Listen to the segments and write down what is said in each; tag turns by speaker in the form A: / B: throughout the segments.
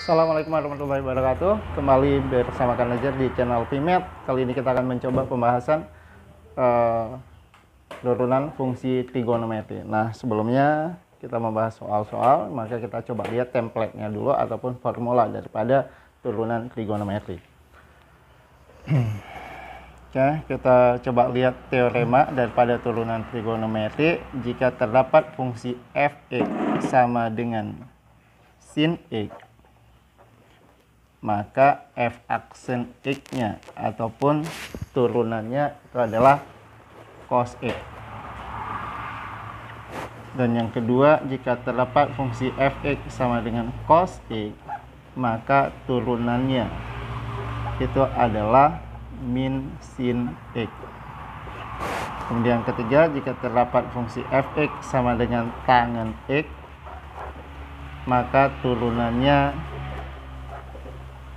A: Assalamualaikum warahmatullahi wabarakatuh. Kembali bersama Kak Najar di channel PMAT. Kali ini kita akan mencoba pembahasan turunan fungsi trigonometri. Nah, sebelumnya kita membahas soal-soal, maka kita coba lihat template-nya dulu ataupun formula daripada turunan trigonometri. Oke, kita coba lihat teorema daripada turunan trigonometri. Jika terdapat fungsi f(x) sama dengan sin x, maka f aksen x-nya ataupun turunannya itu adalah cos x. Dan yang kedua, jika terdapat fungsi f(x) sama dengan cos x, maka turunannya itu adalah min sin x. Kemudian yang ketiga, jika terdapat fungsi f(x) sama dengan tangen x, maka turunannya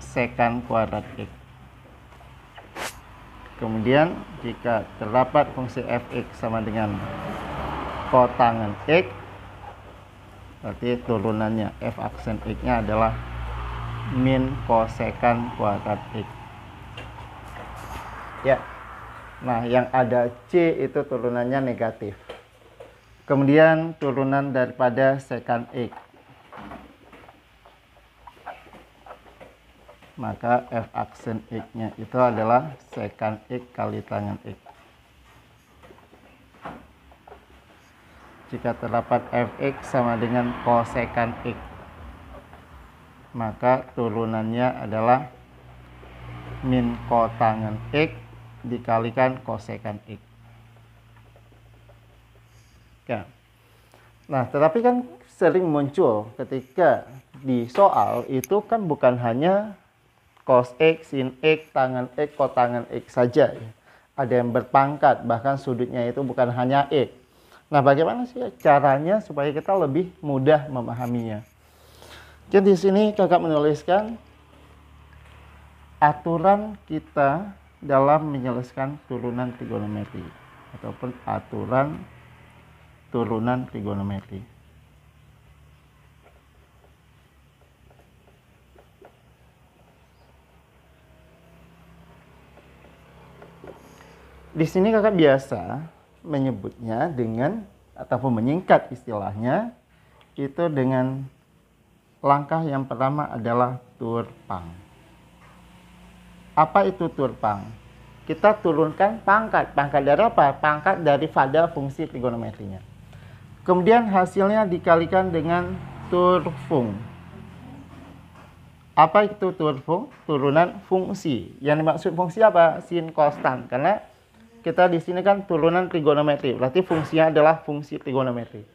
A: sekan kuadrat x. Kemudian jika terdapat fungsi f(x) sama dengan kotangen x, berarti turunannya f aksen x-nya adalah min kosekan kuadrat x. Ya. Nah, yang ada c itu turunannya negatif. Kemudian turunan daripada sekan x, maka f aksen x-nya itu adalah sekan x kali tangen x. Jika terdapat fx sama dengan kosekan x, maka turunannya adalah min kotangen x dikalikan kosekan x. Ya. Nah, tetapi kan sering muncul ketika di soal itu kan bukan hanya cos x, sin x, tangen x, kotangen x saja. Ada yang berpangkat, bahkan sudutnya itu bukan hanya x. Nah, bagaimana sih caranya supaya kita lebih mudah memahaminya? Jadi di sini kakak menuliskan aturan kita dalam menyelesaikan turunan trigonometri ataupun aturan turunan trigonometri. Di sini kakak biasa menyebutnya dengan ataupun menyingkat istilahnya itu dengan langkah yang pertama adalah turpang. Apa itu turpang? Kita turunkan pangkat. Pangkat dari apa? Pangkat daripada fungsi trigonometrinya. Kemudian hasilnya dikalikan dengan turfung. Apa itu turfung? Turunan fungsi. Yang dimaksud fungsi apa? Sin, cos, tan. Karena kita di sini kan turunan trigonometri. Berarti fungsinya adalah fungsi trigonometri.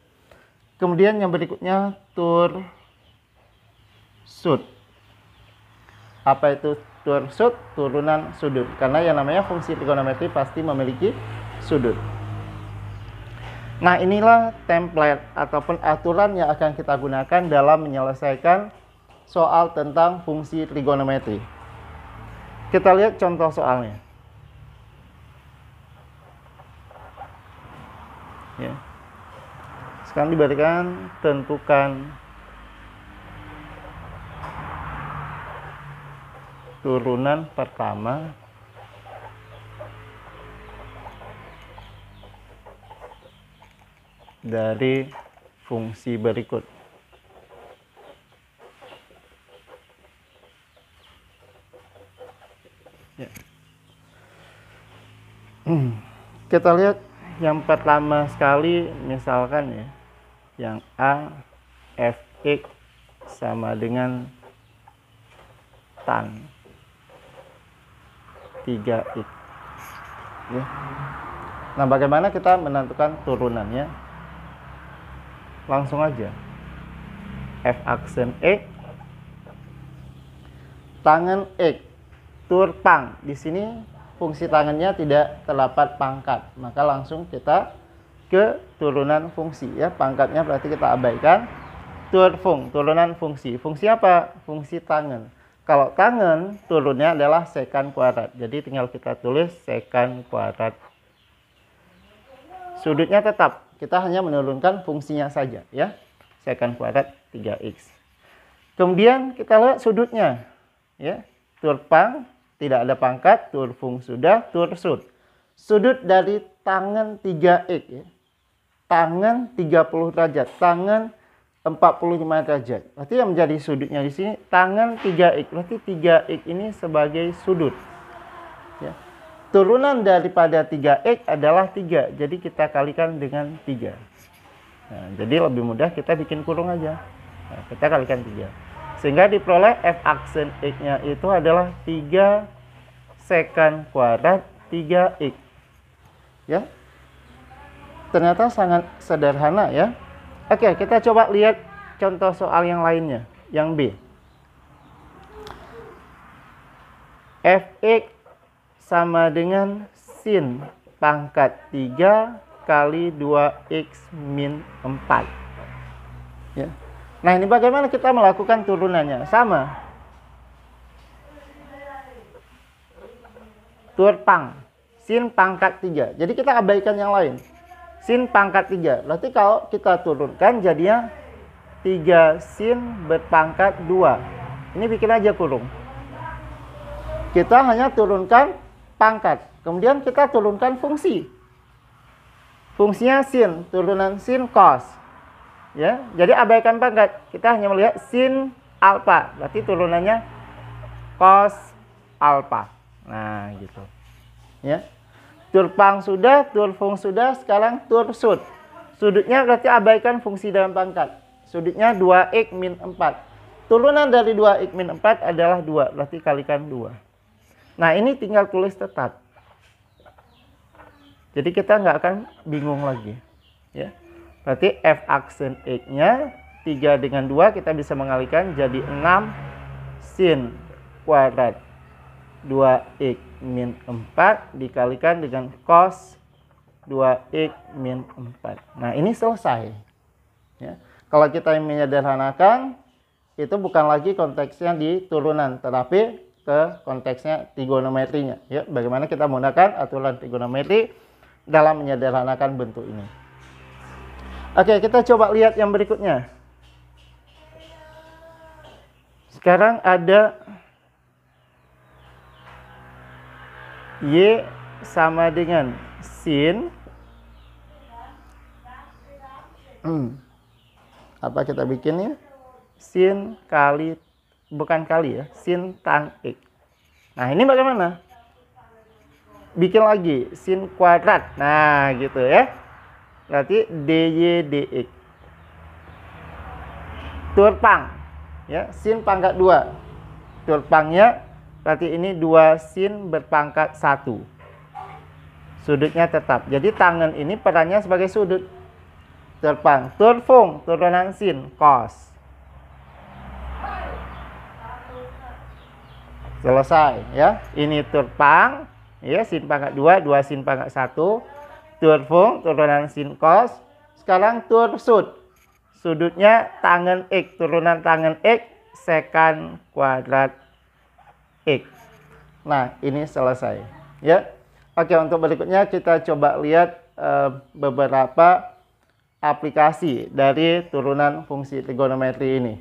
A: Kemudian yang berikutnya tursud. Apa itu tursud? Turunan sudut. Karena yang namanya fungsi trigonometri pasti memiliki sudut. Nah, inilah template ataupun aturan yang akan kita gunakan dalam menyelesaikan soal tentang fungsi trigonometri. Kita lihat contoh soalnya. Ya. Sekarang diberikan tentukan turunan pertama dari fungsi berikut. Ya. Kita lihat yang pertama sekali, misalkan ya, yang A fx sama dengan tan 3x. Ya. Nah, bagaimana kita menentukan turunannya? Langsung aja. F aksen x, tangen x, turpang. Di sini fungsi tangannya tidak terdapat pangkat, maka langsung kita ke turunan fungsi ya. Pangkatnya berarti kita abaikan. Turfung, turunan fungsi. Fungsi apa? Fungsi tangen. Kalau tangen turunnya adalah sekan kuadrat. Jadi tinggal kita tulis sekan kuadrat. Sudutnya tetap, kita hanya menurunkan fungsinya saja ya. Sekan kuadrat 3x. Kemudian kita lihat sudutnya. Ya, tur pang tidak ada pangkat, tur fung sudah, tur sud. Sudut dari tangan 3x ya. Tangan 30 derajat, tangan 45 derajat. Berarti yang menjadi sudutnya di sini tangan 3x. Berarti 3x ini sebagai sudut. Ya. Turunan daripada 3x adalah 3. Jadi kita kalikan dengan 3. Nah, jadi lebih mudah kita bikin kurung aja. Nah, kita kalikan 3. Sehingga diperoleh f aksen x-nya itu adalah 3 sekant kuadrat 3x. Ya. Ternyata sangat sederhana ya. Oke, kita coba lihat contoh soal yang lainnya, yang B. Fx sama dengan sin pangkat 3 kali 2x min 4. Ya. Nah, ini bagaimana kita melakukan turunannya? Sama. Tur pang, sin pangkat 3. Jadi kita abaikan yang lain. Sin pangkat 3. Berarti kalau kita turunkan jadinya 3 sin berpangkat 2. Ini bikin aja kurung. Kita hanya turunkan pangkat. Kemudian kita turunkan fungsi. Fungsinya sin, turunan sin cos. Ya, jadi abaikan pangkat. Kita hanya melihat sin alfa. Berarti turunannya cos alfa. Nah, gitu. Ya. Tur pang sudah, tur fung sudah, sekarang tur sud. Sudutnya berarti abaikan fungsi dalam pangkat. Sudutnya 2x min 4. Turunan dari 2x min 4 adalah 2, berarti kalikan 2. Nah, ini tinggal tulis tetap. Jadi kita nggak akan bingung lagi. Ya. Berarti f aksen x-nya 3 dengan 2 kita bisa mengalihkan jadi 6 sin kuadrat 2x min 4 dikalikan dengan cos 2x min 4. Nah, ini selesai. Ya. Kalau kita menyederhanakan, itu bukan lagi konteksnya di turunan, tetapi ke konteksnya trigonometrinya. Ya, bagaimana kita menggunakan aturan trigonometri dalam menyederhanakan bentuk ini. Oke, kita coba lihat yang berikutnya. Sekarang ada Y sama dengan sin apa kita bikinnya? Sin kali, bukan kali ya, sin tan x. Nah, ini bagaimana? Bikin lagi sin kuadrat. Nah, gitu ya. Berarti dy dx. Tur pang. Ya, sin pangkat 2. Tur pangnya berarti ini 2 sin berpangkat 1. Sudutnya tetap. Jadi tangan ini perannya sebagai sudut. Tur pang. Tur fung, turunan sin, cos. Selesai ya. Ini tur pang, ya, sin pangkat 2, 2 sin pangkat 1. Tur fung, turunan sin, cos. Sekarang tur sud. Sudutnya tangan x, turunan tangan x, sekant kuadrat x. Nah, ini selesai ya. Oke, untuk berikutnya kita coba lihat beberapa aplikasi dari turunan fungsi trigonometri ini.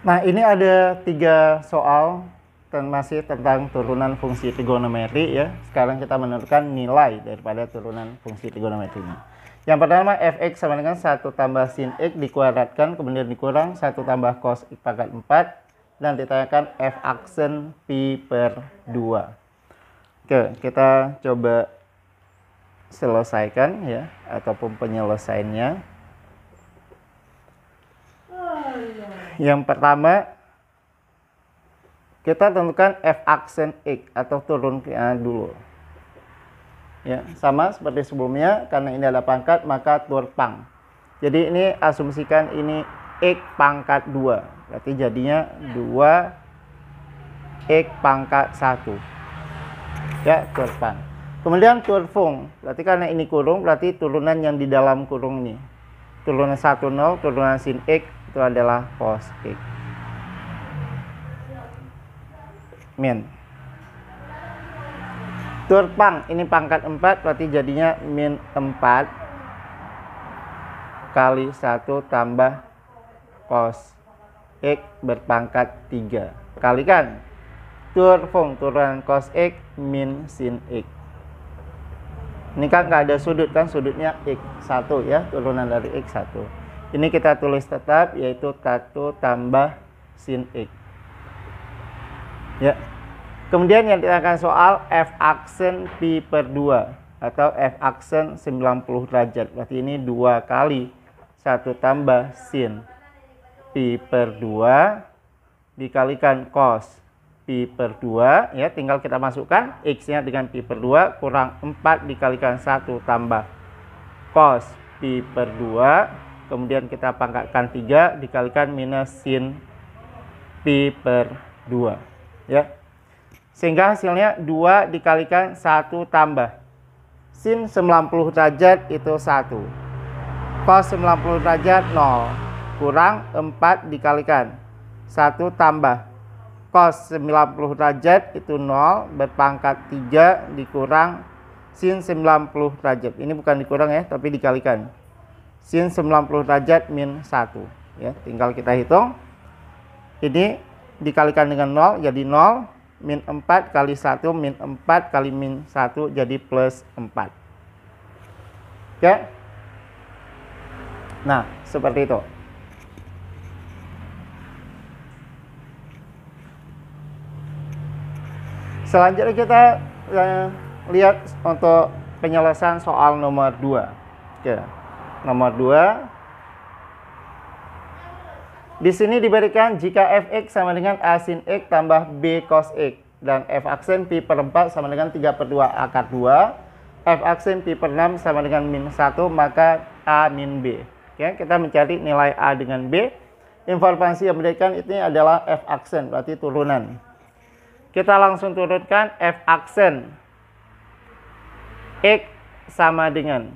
A: Nah, ini ada 3 soal masih tentang turunan fungsi trigonometri ya. Sekarang kita menentukan nilai daripada turunan fungsi trigonometri ini. Yang pertama, fx sama dengan 1 tambah sin x dikuadratkan kemudian dikurang 1 tambah cos x pangkat 4 dan ditanyakan f aksen pi per 2. Oke, kita coba selesaikan ya, ataupun penyelesaiannya. Yang pertama, kita tentukan f aksen x atau turunnya dulu. Ya, sama seperti sebelumnya, karena ini ada pangkat maka tur pang. Jadi ini asumsikan ini x pangkat 2. Berarti jadinya 2x pangkat 1. Ya, tur pang. Kemudian tur fung. Berarti karena ini kurung, berarti turunan yang di dalam kurung ini. Turunan 1, 0, turunan sin x itu adalah cos x. Min. Tur pang, ini pangkat 4, berarti jadinya min 4 kali 1 tambah cos X berpangkat 3. Kalikan tur fung turunan cos X min sin X. Ini kan nggak ada sudut kan, sudutnya X1 ya, turunan dari X1. Ini kita tulis tetap, yaitu 1 tambah sin X. Ya. Kemudian yang ditanya soal F aksen pi per 2 atau F aksen 90 derajat. Berarti ini 2 kali 1 tambah sin pi per 2 dikalikan cos pi per 2 ya, tinggal kita masukkan X-nya dengan pi per 2 kurang 4 dikalikan 1 tambah cos pi per 2, kemudian kita pangkatkan 3 dikalikan minus sin pi per 2 ya. Sehingga hasilnya 2 dikalikan 1 tambah sin 90 derajat itu 1. Cos 90 derajat 0 kurang 4 dikalikan 1 tambah cos 90 derajat itu 0 berpangkat 3 dikurang sin 90 derajat. Ini bukan dikurang ya, tapi dikalikan. Sin 90 derajat min 1 ya. Tinggal kita hitung. Ini dikalikan dengan 0 jadi 0, min 4 kali 1 min 4 kali min 1 jadi plus 4. Oke. Nah, seperti itu. Selanjutnya kita lihat untuk penyelesaian soal nomor 2. Oke. Nomor 2. Di sini diberikan jika fx sama dengan a sin x tambah b cos x dan f aksen pi per 4 sama dengan 3/2 akar 2, f aksen pi per 6 sama dengan min 1, maka a min b. Oke, kita mencari nilai a dengan b. Informasi yang diberikan ini adalah f aksen, berarti turunan. Kita langsung turunkan f aksen x sama dengan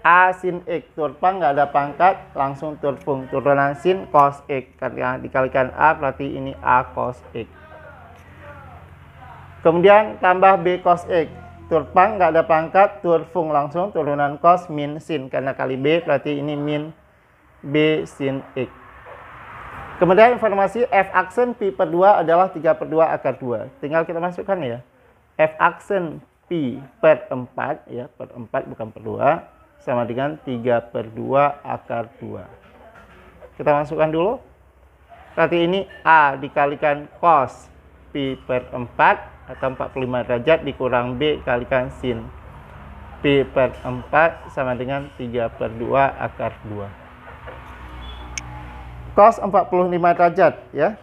A: a sin x, turpang nggak ada pangkat, langsung turfung turunan sin cos x, karena dikalikan a berarti ini a cos x. Kemudian tambah b cos x, turpang nggak ada pangkat, turfung langsung turunan cos min sin, karena kali b berarti ini min b sin x. Kemudian informasi f aksen pi per 2 adalah 3/2 akar 2. Tinggal kita masukkan ya. F aksen pi per 4 ya, per 4 bukan per 2, sama dengan 3/2 akar 2. Kita masukkan dulu. Berarti ini a dikalikan cos pi per 4 atau 45 derajat dikurang b kalikan sin pi per 4 sama dengan 3/2 akar 2. Cos 45 derajat ya.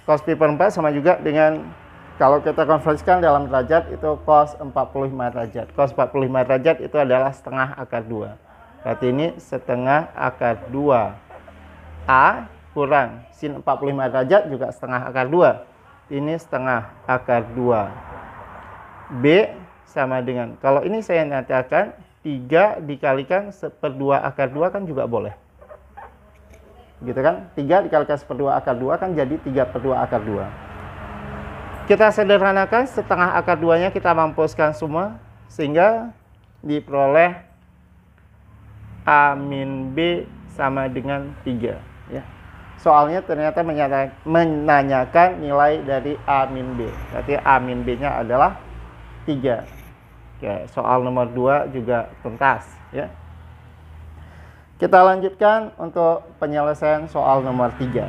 A: Cos pi per 4 sama juga dengan, kalau kita konversikan dalam derajat itu cos 45 derajat. Cos 45 derajat itu adalah setengah akar 2. Berarti ini setengah akar 2 a kurang sin 45 derajat juga setengah akar 2. Ini setengah akar 2 b sama dengan, kalau ini saya nyatakan 3 dikalikan 1/2 akar 2 kan juga boleh. Gitu kan, 3 dikalikan 1/2 akar 2 kan jadi 3/2 akar 2. Kita sederhanakan, setengah akar 2 nya kita mampuskan semua sehingga diperoleh a min b sama dengan 3 ya. Soalnya ternyata menanyakan nilai dari a min b, berarti a min b nya adalah 3. Oke, soal nomor 2 juga tuntas ya. Kita lanjutkan untuk penyelesaian soal nomor 3.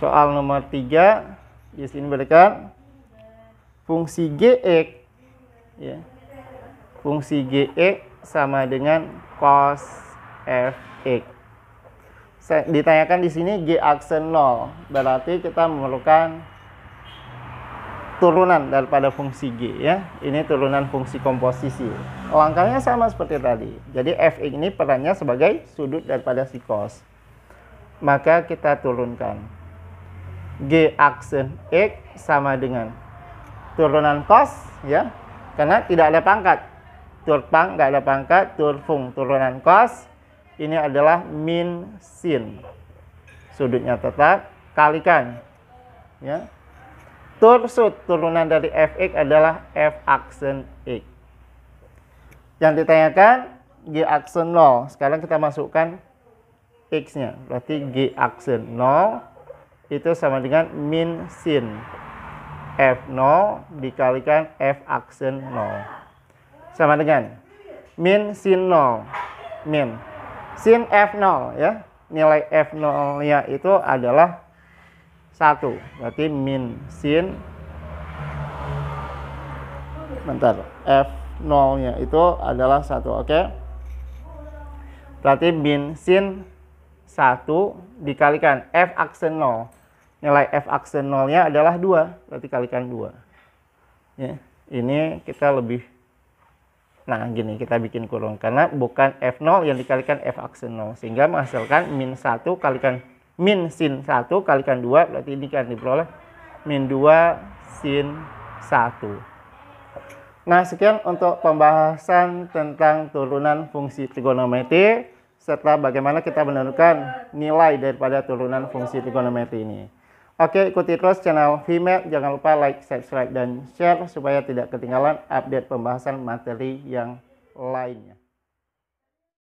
A: Soal nomor 3 di sini berikan fungsi gx ya. Fungsi gx sama dengan cos fx. Ditanyakan di sini g aksen 0, berarti kita memerlukan turunan daripada fungsi g ya. Ini turunan fungsi komposisi. Langkahnya sama seperti tadi. Jadi fx ini perannya sebagai sudut daripada si cos. Maka kita turunkan g aksen x sama dengan turunan cos ya. Karena tidak ada pangkat. Turpang nggak ada pangkat, turfung turunan cos. Ini adalah min sin. Sudutnya tetap, kalikan ya. Tursud turunan dari fx adalah f aksen x. Yang ditanyakan g aksen 0. Sekarang kita masukkan X-nya. Berarti G aksen 0 itu sama dengan min sin F0 dikalikan F aksen 0. Sama dengan min sin 0. Min sin F0 ya. Nilai F0-nya itu adalah 1. Berarti min sin F0-nya itu adalah 1. Oke. Berarti min sin 1 dikalikan F aksen 0. Nilai F aksen 0-nya adalah 2. Berarti kalikan 2. Ya. Ini kita lebih, nah gini kita bikin kurung. Karena bukan F0 yang dikalikan F aksen 0. Sehingga menghasilkan min 1 kalikan min sin 1 kalikan 2. Berarti ini kan diperoleh min 2 sin 1. Nah, sekian untuk pembahasan tentang turunan fungsi trigonometri serta bagaimana kita menentukan nilai daripada turunan fungsi trigonometri ini. Oke, ikuti terus channel VMath. Jangan lupa like, subscribe, dan share supaya tidak ketinggalan update pembahasan materi yang lainnya.